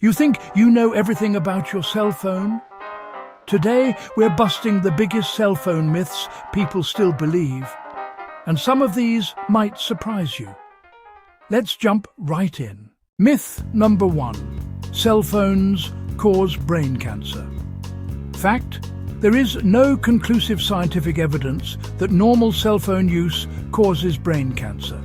You think you know everything about your cell phone? Today, we're busting the biggest cell phone myths people still believe. And some of these might surprise you. Let's jump right in. Myth number 1. Cell phones cause brain cancer. Fact: there is no conclusive scientific evidence that normal cell phone use causes brain cancer.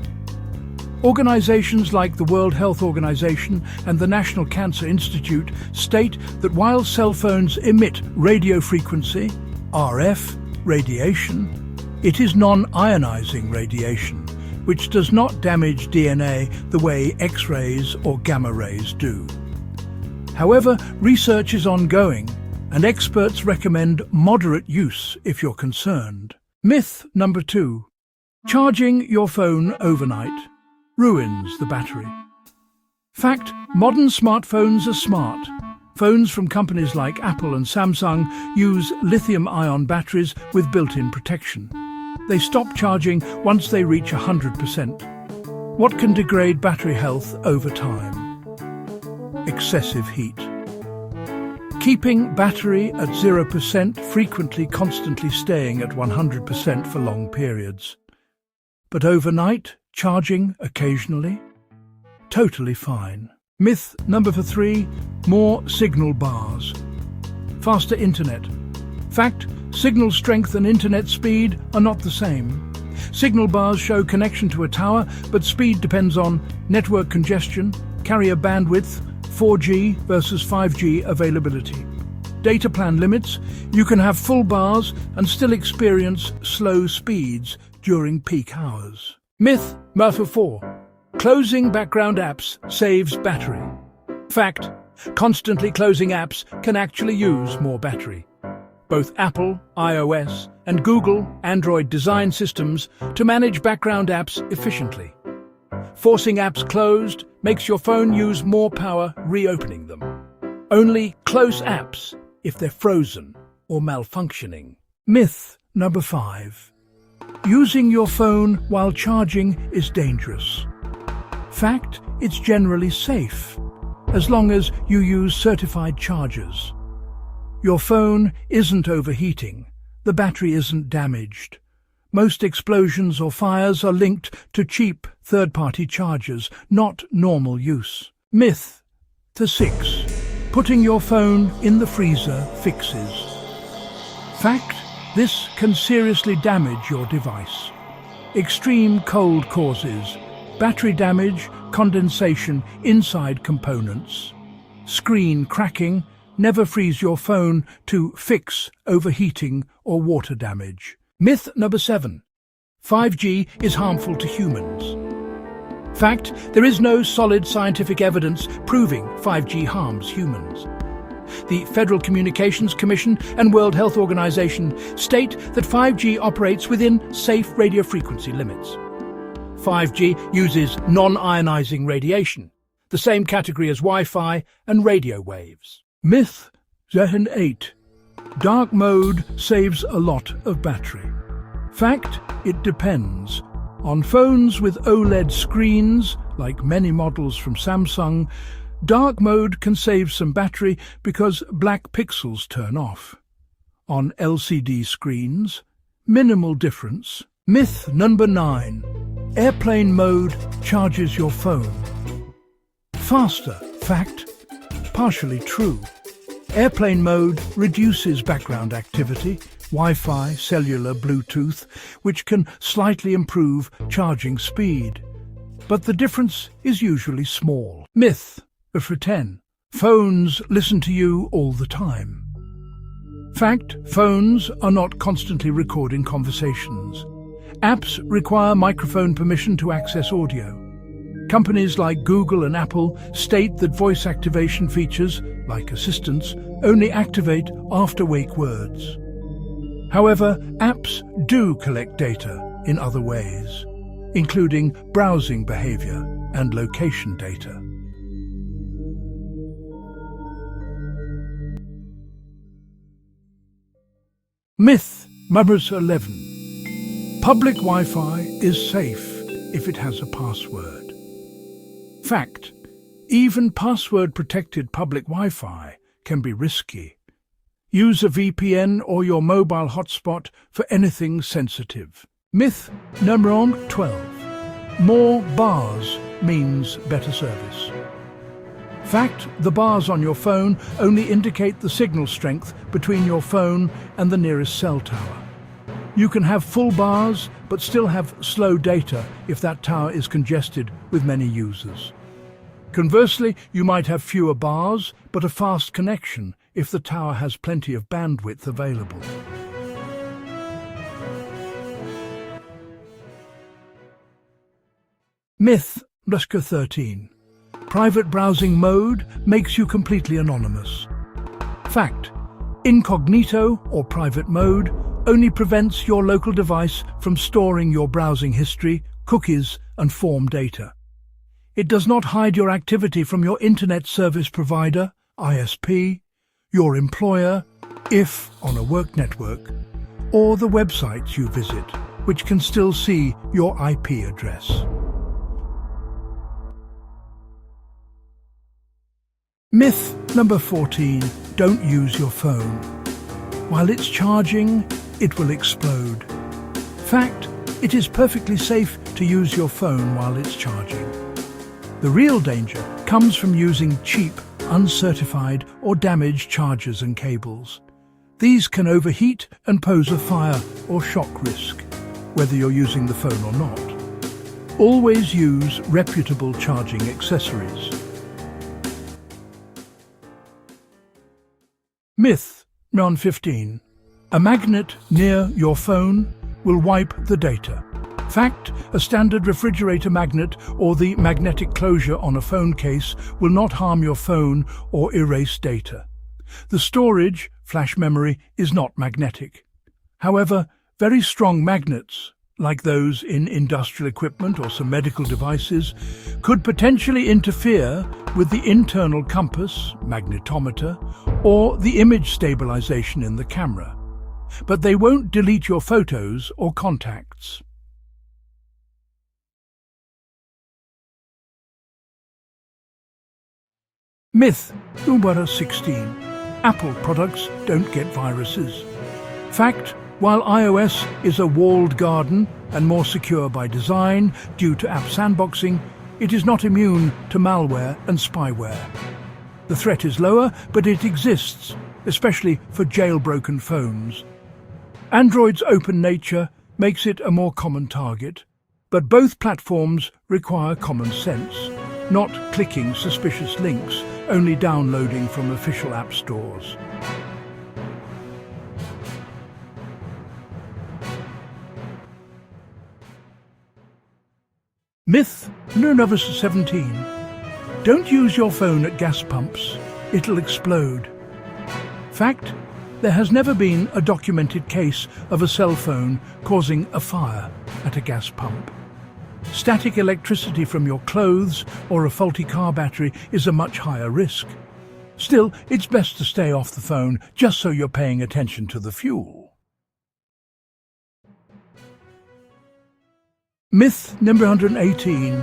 Organizations like the World Health Organization and the National Cancer Institute state that while cell phones emit radio frequency, RF, radiation, it is non-ionizing radiation, which does not damage DNA the way X-rays or gamma rays do. However, research is ongoing, and experts recommend moderate use if you're concerned. Myth number 2. Charging your phone overnight ruins the battery. Fact: modern smartphones are smart. Phones from companies like Apple and Samsung use lithium-ion batteries with built-in protection. They stop charging once they reach 100%. What can degrade battery health over time? Excessive heat. Keeping battery at 0%, frequently constantly staying at 100% for long periods. But overnight, charging occasionally? Totally fine. Myth number 3. More signal bars. Faster internet. Fact: signal strength and internet speed are not the same. Signal bars show connection to a tower, but speed depends on network congestion, carrier bandwidth, 4G versus 5G availability. Data plan limits: you can have full bars and still experience slow speeds during peak hours. Myth number 4. Closing background apps saves battery. Fact: constantly closing apps can actually use more battery. Both Apple, iOS, and Google Android design systems to manage background apps efficiently. Forcing apps closed makes your phone use more power reopening them. Only close apps if they're frozen or malfunctioning. Myth number 5. Using your phone while charging is dangerous. Fact: it's generally safe, as long as you use certified chargers. Your phone isn't overheating, the battery isn't damaged. Most explosions or fires are linked to cheap third-party chargers, not normal use. Myth number 6. Putting your phone in the freezer fixes. Fact: this can seriously damage your device. Extreme cold causes battery damage, condensation inside components, screen cracking. Never freeze your phone to fix overheating or water damage. Myth number 7. 5G is harmful to humans. Fact: there is no solid scientific evidence proving 5G harms humans. The Federal Communications Commission and World Health Organization state that 5G operates within safe radio frequency limits. 5G uses non-ionizing radiation, the same category as Wi-Fi and radio waves. Myth number 8. Dark mode saves a lot of battery. Fact: it depends. On phones with OLED screens, like many models from Samsung, dark mode can save some battery because black pixels turn off. On LCD screens, minimal difference. Myth number 9. Airplane mode charges your phone faster. Fact: partially true. Airplane mode reduces background activity, Wi-Fi, cellular, Bluetooth, which can slightly improve charging speed. But the difference is usually small. Myth number 10. Phones listen to you all the time. Fact: phones are not constantly recording conversations. Apps require microphone permission to access audio. Companies like Google and Apple state that voice activation features, like assistants, only activate after wake words. However, apps do collect data in other ways, including browsing behavior and location data. Myth number 11. Public Wi-Fi is safe if it has a password. Fact: Even password-protected public Wi-Fi can be risky. Use a VPN or your mobile hotspot for anything sensitive. Myth number 12. More bars means better service. Fact: the bars on your phone only indicate the signal strength between your phone and the nearest cell tower. You can have full bars but still have slow data if that tower is congested with many users. Conversely, you might have fewer bars but a fast connection if the tower has plenty of bandwidth available. Myth number 13. Private browsing mode makes you completely anonymous. Fact: incognito or private mode only prevents your local device from storing your browsing history, cookies, and form data. It does not hide your activity from your Internet Service Provider, ISP, your employer, if on a work network, or the websites you visit, which can still see your IP address. Myth number 14. Don't use your phone. While it's charging, it will explode. Fact: it is perfectly safe to use your phone while it's charging. The real danger comes from using cheap, uncertified or damaged chargers and cables. These can overheat and pose a fire or shock risk, whether you're using the phone or not. Always use reputable charging accessories. Myth number 15. A magnet near your phone will wipe the data. Fact: a standard refrigerator magnet or the magnetic closure on a phone case will not harm your phone or erase data. The storage, flash memory, is not magnetic. However, very strong magnets, like those in industrial equipment or some medical devices, could potentially interfere with the internal compass, magnetometer, or the image stabilization in the camera. But they won't delete your photos or contacts. Myth number 16. Apple products don't get viruses. Fact: while iOS is a walled garden and more secure by design due to app sandboxing, it is not immune to malware and spyware. The threat is lower, but it exists, especially for jailbroken phones. Android's open nature makes it a more common target, but both platforms require common sense, not clicking suspicious links, only downloading from official app stores. Myth number 17. Don't use your phone at gas pumps. It'll explode. Fact: there has never been a documented case of a cell phone causing a fire at a gas pump. Static electricity from your clothes or a faulty car battery is a much higher risk. Still, it's best to stay off the phone just so you're paying attention to the fuel. Myth number 118.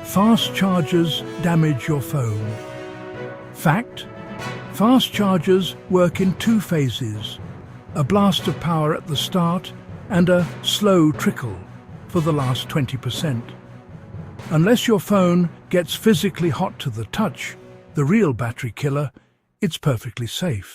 Fast chargers damage your phone. Fact: fast chargers work in two phases, a blast of power at the start and a slow trickle for the last 20%. Unless your phone gets physically hot to the touch, the real battery killer, it's perfectly safe.